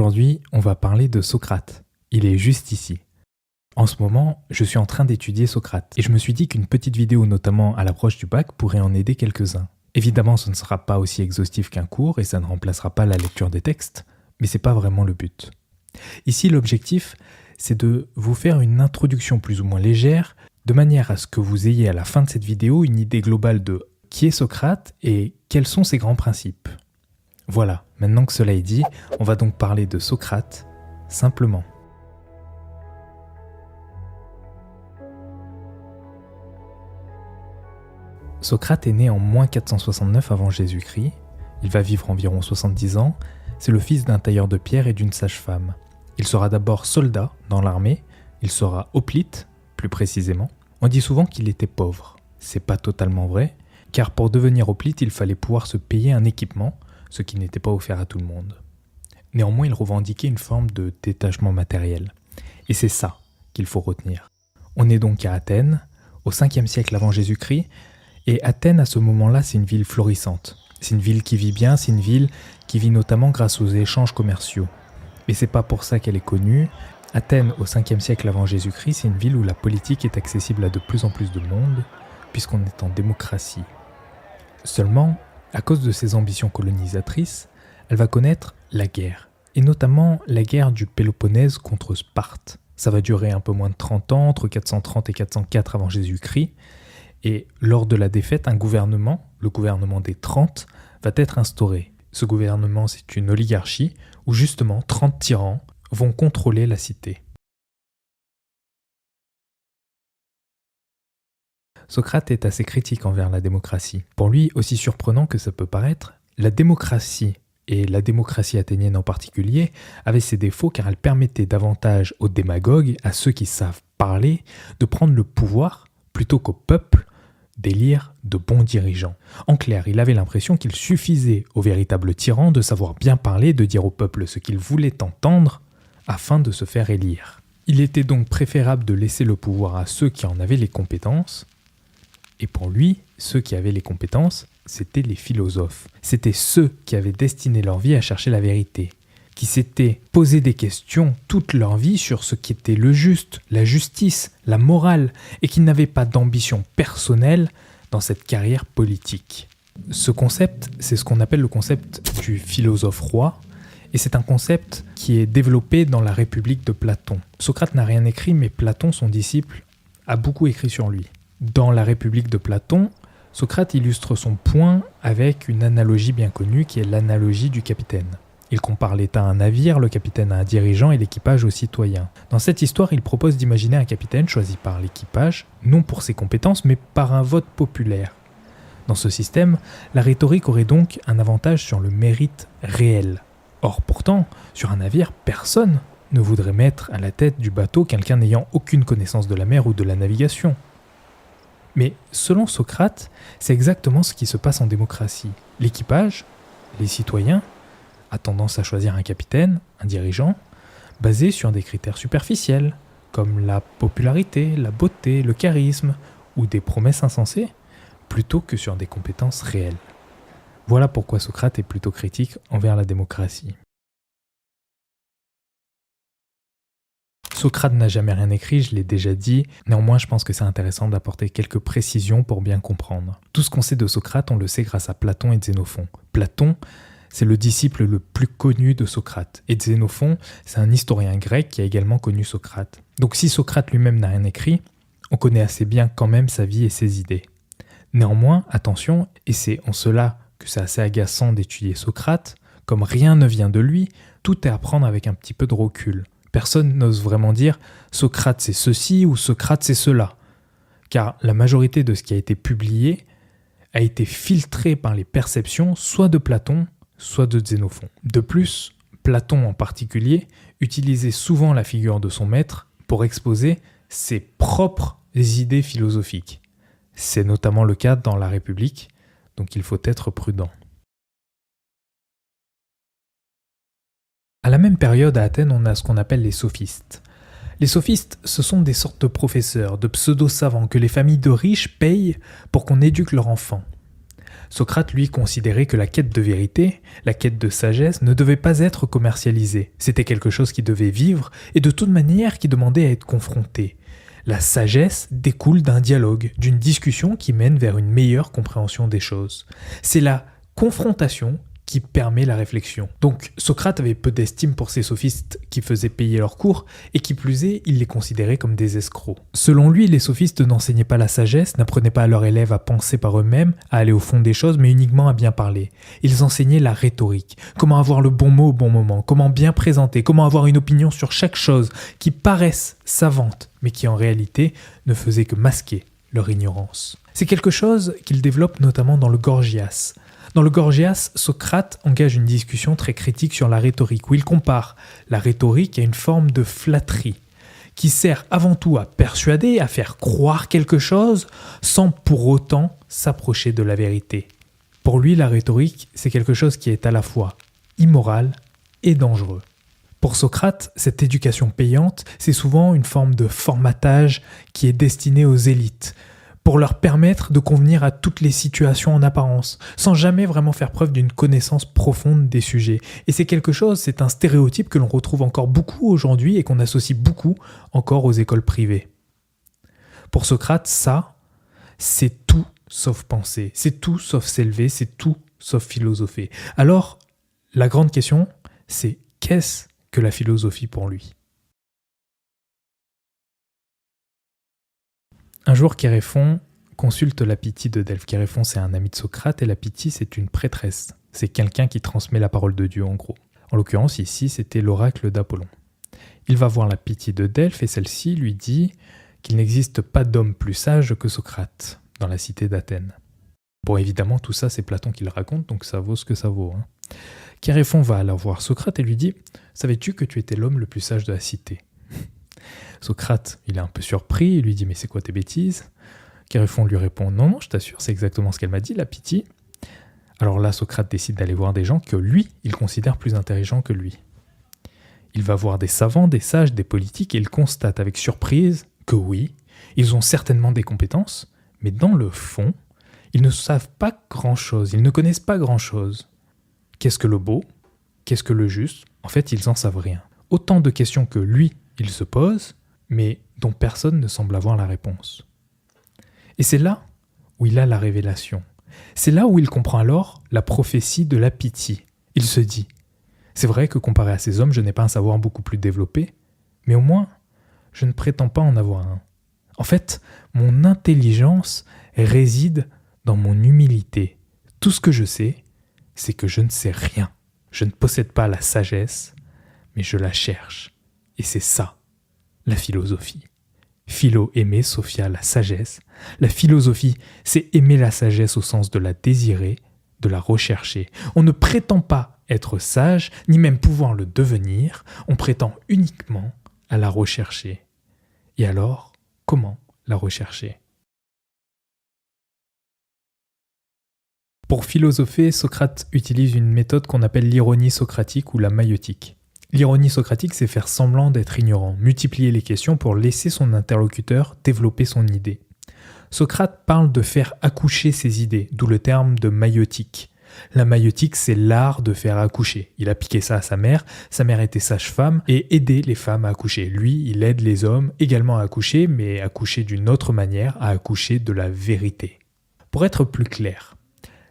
Aujourd'hui, on va parler de Socrate. Il est juste ici. En ce moment, je suis en train d'étudier Socrate et je me suis dit qu'une petite vidéo, notamment à l'approche du bac, pourrait en aider quelques-uns. Évidemment, ce ne sera pas aussi exhaustif qu'un cours et ça ne remplacera pas la lecture des textes, mais c'est pas vraiment le but. Ici, l'objectif, c'est de vous faire une introduction plus ou moins légère, de manière à ce que vous ayez à la fin de cette vidéo une idée globale de qui est Socrate et quels sont ses grands principes. Voilà, maintenant que cela est dit, on va donc parler de Socrate, simplement. Socrate est né en -469 avant Jésus-Christ, il va vivre environ 70 ans, c'est le fils d'un tailleur de pierre et d'une sage-femme. Il sera d'abord soldat dans l'armée, il sera hoplite, plus précisément. On dit souvent qu'il était pauvre, c'est pas totalement vrai, car pour devenir hoplite, il fallait pouvoir se payer un équipement, ce qui n'était pas offert à tout le monde. Néanmoins, il revendiquait une forme de détachement matériel. Et c'est ça qu'il faut retenir. On est donc à Athènes, au 5e siècle avant Jésus-Christ, et Athènes, à ce moment-là, c'est une ville florissante. C'est une ville qui vit bien, c'est une ville qui vit notamment grâce aux échanges commerciaux. Mais c'est pas pour ça qu'elle est connue. Athènes, au 5e siècle avant Jésus-Christ, c'est une ville où la politique est accessible à de plus en plus de monde, puisqu'on est en démocratie. Seulement, à cause de ses ambitions colonisatrices, elle va connaître la guerre, et notamment la guerre du Péloponnèse contre Sparte. Ça va durer un peu moins de 30 ans, entre 430 et 404 avant Jésus-Christ, et lors de la défaite, un gouvernement, le gouvernement des 30, va être instauré. Ce gouvernement, c'est une oligarchie où justement 30 tyrans vont contrôler la cité. Socrate est assez critique envers la démocratie. Pour lui, aussi surprenant que ça peut paraître, la démocratie, et la démocratie athénienne en particulier, avait ses défauts car elle permettait davantage aux démagogues, à ceux qui savent parler, de prendre le pouvoir plutôt qu'au peuple d'élire de bons dirigeants. En clair, il avait l'impression qu'il suffisait aux véritables tyrans de savoir bien parler, de dire au peuple ce qu'il voulait entendre, afin de se faire élire. Il était donc préférable de laisser le pouvoir à ceux qui en avaient les compétences, et pour lui, ceux qui avaient les compétences, c'étaient les philosophes. C'étaient ceux qui avaient destiné leur vie à chercher la vérité, qui s'étaient posé des questions toute leur vie sur ce qui était le juste, la justice, la morale, et qui n'avaient pas d'ambition personnelle dans cette carrière politique. Ce concept, c'est ce qu'on appelle le concept du philosophe roi, et c'est un concept qui est développé dans la République de Platon. Socrate n'a rien écrit, mais Platon, son disciple, a beaucoup écrit sur lui. Dans la République de Platon, Socrate illustre son point avec une analogie bien connue qui est l'analogie du capitaine. Il compare l'État à un navire, le capitaine à un dirigeant et l'équipage aux citoyens. Dans cette histoire, il propose d'imaginer un capitaine choisi par l'équipage, non pour ses compétences, mais par un vote populaire. Dans ce système, la rhétorique aurait donc un avantage sur le mérite réel. Or pourtant, sur un navire, personne ne voudrait mettre à la tête du bateau quelqu'un n'ayant aucune connaissance de la mer ou de la navigation. Mais selon Socrate, c'est exactement ce qui se passe en démocratie. L'équipage, les citoyens, a tendance à choisir un capitaine, un dirigeant, basé sur des critères superficiels, comme la popularité, la beauté, le charisme, ou des promesses insensées, plutôt que sur des compétences réelles. Voilà pourquoi Socrate est plutôt critique envers la démocratie. Socrate n'a jamais rien écrit, je l'ai déjà dit, néanmoins je pense que c'est intéressant d'apporter quelques précisions pour bien comprendre. Tout ce qu'on sait de Socrate, on le sait grâce à Platon et Xénophon. Platon, c'est le disciple le plus connu de Socrate, et Xénophon, c'est un historien grec qui a également connu Socrate. Donc si Socrate lui-même n'a rien écrit, on connaît assez bien quand même sa vie et ses idées. Néanmoins, attention, et c'est en cela que c'est assez agaçant d'étudier Socrate, comme rien ne vient de lui, tout est à prendre avec un petit peu de recul. Personne n'ose vraiment dire « Socrate c'est ceci » ou « Socrate c'est cela », car la majorité de ce qui a été publié a été filtré par les perceptions soit de Platon, soit de Xénophon. De plus, Platon en particulier utilisait souvent la figure de son maître pour exposer ses propres idées philosophiques. C'est notamment le cas dans la République, donc il faut être prudent. À la même période, à Athènes, on a ce qu'on appelle les sophistes. Les sophistes, ce sont des sortes de professeurs, de pseudo-savants que les familles de riches payent pour qu'on éduque leurs enfants. Socrate, lui, considérait que la quête de vérité, la quête de sagesse, ne devait pas être commercialisée. C'était quelque chose qui devait vivre et de toute manière qui demandait à être confronté. La sagesse découle d'un dialogue, d'une discussion qui mène vers une meilleure compréhension des choses. C'est la confrontation qui permet la réflexion. Donc Socrate avait peu d'estime pour ces sophistes qui faisaient payer leurs cours, et qui plus est, il les considérait comme des escrocs. Selon lui, les sophistes n'enseignaient pas la sagesse, n'apprenaient pas à leurs élèves à penser par eux-mêmes, à aller au fond des choses, mais uniquement à bien parler. Ils enseignaient la rhétorique, comment avoir le bon mot au bon moment, comment bien présenter, comment avoir une opinion sur chaque chose, qui paraissent savantes, mais qui en réalité ne faisaient que masquer leur ignorance. C'est quelque chose qu'il développe notamment dans le Gorgias. Dans le Gorgias, Socrate engage une discussion très critique sur la rhétorique, où il compare la rhétorique à une forme de flatterie, qui sert avant tout à persuader, à faire croire quelque chose, sans pour autant s'approcher de la vérité. Pour lui, la rhétorique, c'est quelque chose qui est à la fois immoral et dangereux. Pour Socrate, cette éducation payante, c'est souvent une forme de formatage qui est destinée aux élites, pour leur permettre de convenir à toutes les situations en apparence, sans jamais vraiment faire preuve d'une connaissance profonde des sujets. Et c'est un stéréotype que l'on retrouve encore beaucoup aujourd'hui et qu'on associe beaucoup encore aux écoles privées. Pour Socrate, ça, c'est tout sauf penser, c'est tout sauf s'élever, c'est tout sauf philosopher. Alors, la grande question, c'est qu'est-ce que la philosophie pour lui ? Un jour, Chéréphon consulte la Pythie de Delphes. Chéréphon, c'est un ami de Socrate et la Pythie, c'est une prêtresse. C'est quelqu'un qui transmet la parole de Dieu, en gros. En l'occurrence, ici, c'était l'oracle d'Apollon. Il va voir la Pythie de Delphes et celle-ci lui dit qu'il n'existe pas d'homme plus sage que Socrate dans la cité d'Athènes. Bon, évidemment, tout ça, c'est Platon qui le raconte, donc ça vaut ce que ça vaut. Chéréphon va alors voir Socrate et lui dit « Savais-tu que tu étais l'homme le plus sage de la cité ?» Socrate, il est un peu surpris, il lui dit « Mais c'est quoi tes bêtises ?» Chéréphon lui répond « Non, je t'assure, c'est exactement ce qu'elle m'a dit, la Pythie. » Alors là, Socrate décide d'aller voir des gens que lui, il considère plus intelligents que lui. Il va voir des savants, des sages, des politiques, et il constate avec surprise que oui, ils ont certainement des compétences, mais dans le fond, ils ne savent pas grand-chose, ils ne connaissent pas grand-chose. Qu'est-ce que le beau ? Qu'est-ce que le juste ? En fait, ils n'en savent rien. Autant de questions que lui, il se pose, mais dont personne ne semble avoir la réponse. Et c'est là où il a la révélation. C'est là où il comprend alors la prophétie de la Pythie. Il se dit, c'est vrai que comparé à ces hommes, je n'ai pas un savoir beaucoup plus développé, mais au moins, je ne prétends pas en avoir un. En fait, mon intelligence réside dans mon humilité. Tout ce que je sais, c'est que je ne sais rien. Je ne possède pas la sagesse, mais je la cherche. Et c'est ça, la philosophie. Philo, aimer, Sophia, la sagesse. La philosophie, c'est aimer la sagesse au sens de la désirer, de la rechercher. On ne prétend pas être sage, ni même pouvoir le devenir, on prétend uniquement à la rechercher. Et alors, comment la rechercher ? Pour philosopher, Socrate utilise une méthode qu'on appelle l'ironie socratique ou la maïeutique. L'ironie socratique, c'est faire semblant d'être ignorant, multiplier les questions pour laisser son interlocuteur développer son idée. Socrate parle de faire accoucher ses idées, d'où le terme de maïeutique. La maïeutique, c'est l'art de faire accoucher. Il a piqué ça à sa mère était sage-femme et aidait les femmes à accoucher. Lui, il aide les hommes également à accoucher, mais accoucher d'une autre manière, à accoucher de la vérité. Pour être plus clair,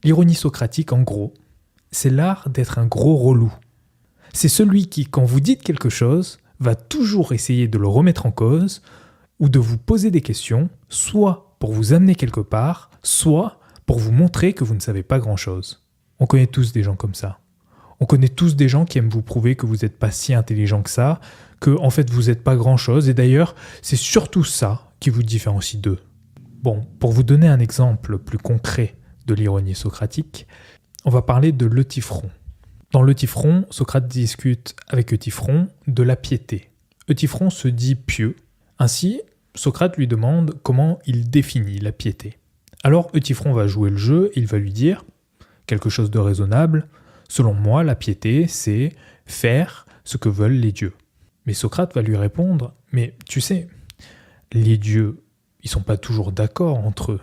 l'ironie socratique, en gros, c'est l'art d'être un gros relou. C'est celui qui, quand vous dites quelque chose, va toujours essayer de le remettre en cause ou de vous poser des questions, soit pour vous amener quelque part, soit pour vous montrer que vous ne savez pas grand-chose. On connaît tous des gens comme ça. On connaît tous des gens qui aiment vous prouver que vous n'êtes pas si intelligent que ça, que en fait vous n'êtes pas grand-chose, et d'ailleurs, c'est surtout ça qui vous différencie d'eux. Bon, pour vous donner un exemple plus concret de l'ironie socratique, on va parler de Euthyphron. Dans l'Euthyphron, Socrate discute avec Euthyphron de la piété. Euthyphron se dit pieux. Ainsi, Socrate lui demande comment il définit la piété. Alors Euthyphron va jouer le jeu et il va lui dire quelque chose de raisonnable. Selon moi, la piété, c'est faire ce que veulent les dieux. Mais Socrate va lui répondre, mais tu sais, les dieux, ils sont pas toujours d'accord entre eux.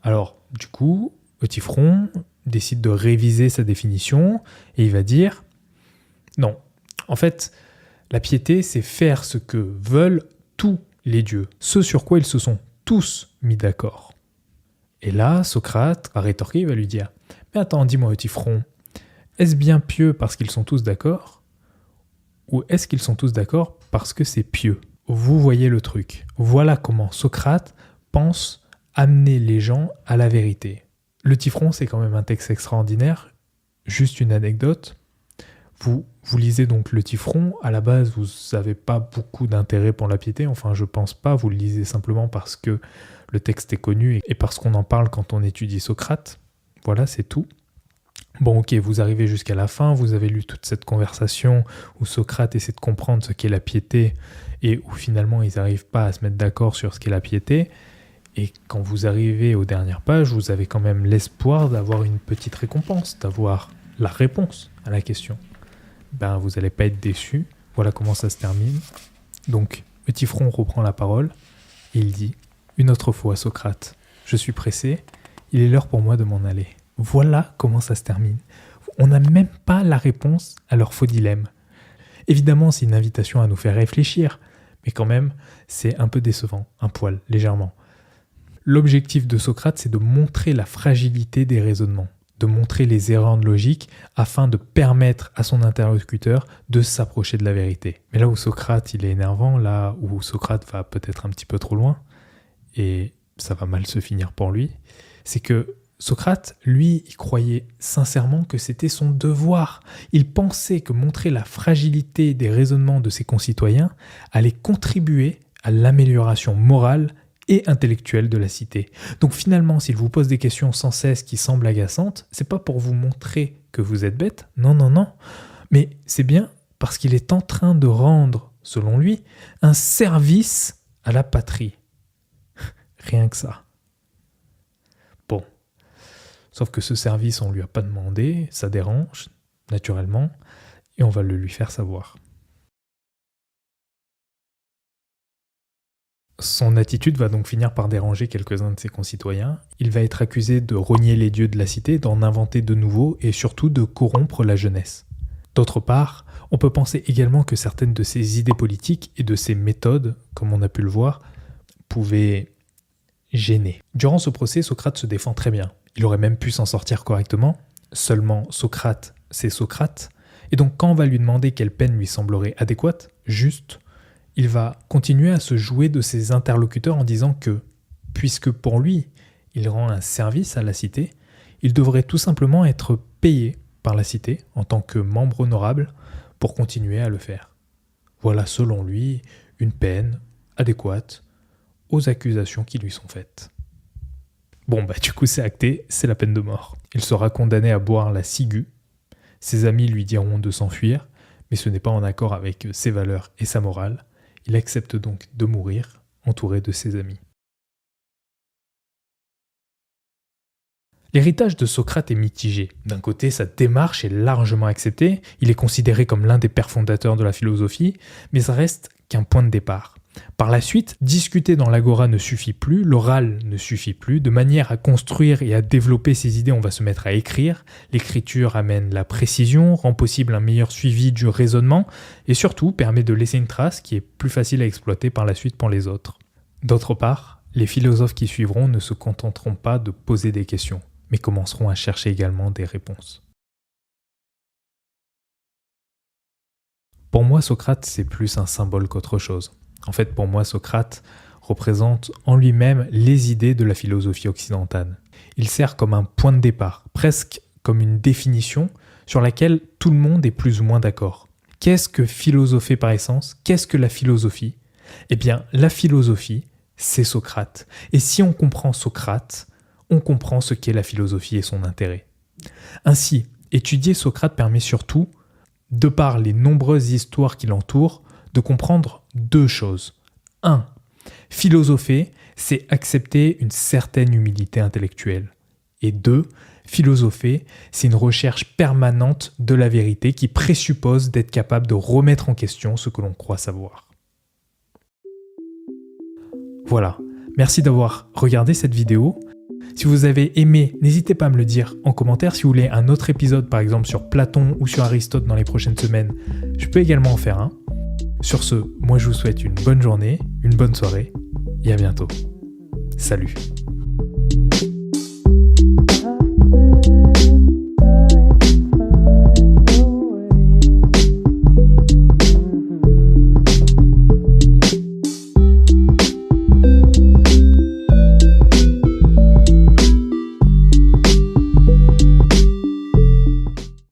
Alors, du coup, Othifron décide de réviser sa définition et il va dire « Non, en fait, la piété, c'est faire ce que veulent tous les dieux, ce sur quoi ils se sont tous mis d'accord. » Et là, Socrate va rétorquer, il va lui dire « Mais attends, dis-moi Othifron, est-ce bien pieux parce qu'ils sont tous d'accord ? Ou est-ce qu'ils sont tous d'accord parce que c'est pieux ? Vous voyez le truc. Voilà comment Socrate pense amener les gens à la vérité. » Le Typhon, c'est quand même un texte extraordinaire. Juste une anecdote. Vous lisez donc le Typhon. À la base, vous n'avez pas beaucoup d'intérêt pour la piété. Enfin, je pense pas. Vous le lisez simplement parce que le texte est connu et parce qu'on en parle quand on étudie Socrate. Voilà, c'est tout. Bon, ok, vous arrivez jusqu'à la fin. Vous avez lu toute cette conversation où Socrate essaie de comprendre ce qu'est la piété et où finalement ils n'arrivent pas à se mettre d'accord sur ce qu'est la piété. Et quand vous arrivez aux dernières pages, vous avez quand même l'espoir d'avoir une petite récompense, d'avoir la réponse à la question. Ben, vous n'allez pas être déçu. Voilà comment ça se termine. Donc, Othifron reprend la parole et il dit « Une autre fois, Socrate, je suis pressé, il est l'heure pour moi de m'en aller. » Voilà comment ça se termine. On n'a même pas la réponse à leur faux dilemme. Évidemment, c'est une invitation à nous faire réfléchir, mais quand même, c'est un peu décevant, un poil, légèrement. L'objectif de Socrate, c'est de montrer la fragilité des raisonnements, de montrer les erreurs de logique afin de permettre à son interlocuteur de s'approcher de la vérité. Mais là où Socrate, il est énervant, là où Socrate va peut-être un petit peu trop loin, et ça va mal se finir pour lui, c'est que Socrate, lui, il croyait sincèrement que c'était son devoir. Il pensait que montrer la fragilité des raisonnements de ses concitoyens allait contribuer à l'amélioration morale et intellectuelle de la cité. Donc finalement, s'il vous pose des questions sans cesse qui semblent agaçantes, c'est pas pour vous montrer que vous êtes bête, non, mais c'est bien parce qu'il est en train de rendre, selon lui, un service à la patrie. Rien que ça. Bon. Sauf que ce service, on lui a pas demandé, ça dérange, naturellement, et on va le lui faire savoir. Son attitude va donc finir par déranger quelques-uns de ses concitoyens. Il va être accusé de rogner les dieux de la cité, d'en inventer de nouveaux et surtout de corrompre la jeunesse. D'autre part, on peut penser également que certaines de ses idées politiques et de ses méthodes, comme on a pu le voir, pouvaient gêner. Durant ce procès, Socrate se défend très bien. Il aurait même pu s'en sortir correctement. Seulement, Socrate, c'est Socrate. Et donc, quand on va lui demander quelle peine lui semblerait adéquate, juste, il va continuer à se jouer de ses interlocuteurs en disant que, puisque pour lui, il rend un service à la cité, il devrait tout simplement être payé par la cité en tant que membre honorable pour continuer à le faire. Voilà, selon lui, une peine adéquate aux accusations qui lui sont faites. Bon, du coup, c'est acté, c'est la peine de mort. Il sera condamné à boire la ciguë. Ses amis lui diront de s'enfuir, mais ce n'est pas en accord avec ses valeurs et sa morale. Il accepte donc de mourir, entouré de ses amis. L'héritage de Socrate est mitigé. D'un côté, sa démarche est largement acceptée, il est considéré comme l'un des pères fondateurs de la philosophie, mais ça reste qu'un point de départ. Par la suite, discuter dans l'agora ne suffit plus, l'oral ne suffit plus, de manière à construire et à développer ses idées, on va se mettre à écrire. L'écriture amène la précision, rend possible un meilleur suivi du raisonnement et surtout permet de laisser une trace qui est plus facile à exploiter par la suite pour les autres. D'autre part, les philosophes qui suivront ne se contenteront pas de poser des questions, mais commenceront à chercher également des réponses. Pour moi, Socrate, c'est plus un symbole qu'autre chose. En fait, pour moi, Socrate représente en lui-même les idées de la philosophie occidentale. Il sert comme un point de départ, presque comme une définition sur laquelle tout le monde est plus ou moins d'accord. Qu'est-ce que philosopher par essence ? Qu'est-ce que la philosophie ? Eh bien, la philosophie, c'est Socrate. Et si on comprend Socrate, on comprend ce qu'est la philosophie et son intérêt. Ainsi, étudier Socrate permet surtout, de par les nombreuses histoires qui l'entourent, de comprendre deux choses. 1. Philosopher, c'est accepter une certaine humilité intellectuelle. Et 2. Philosopher, c'est une recherche permanente de la vérité qui présuppose d'être capable de remettre en question ce que l'on croit savoir. Voilà, merci d'avoir regardé cette vidéo. Si vous avez aimé, n'hésitez pas à me le dire en commentaire. Si vous voulez un autre épisode, par exemple sur Platon ou sur Aristote dans les prochaines semaines, je peux également en faire un. Sur ce, moi je vous souhaite une bonne journée, une bonne soirée et à bientôt. Salut!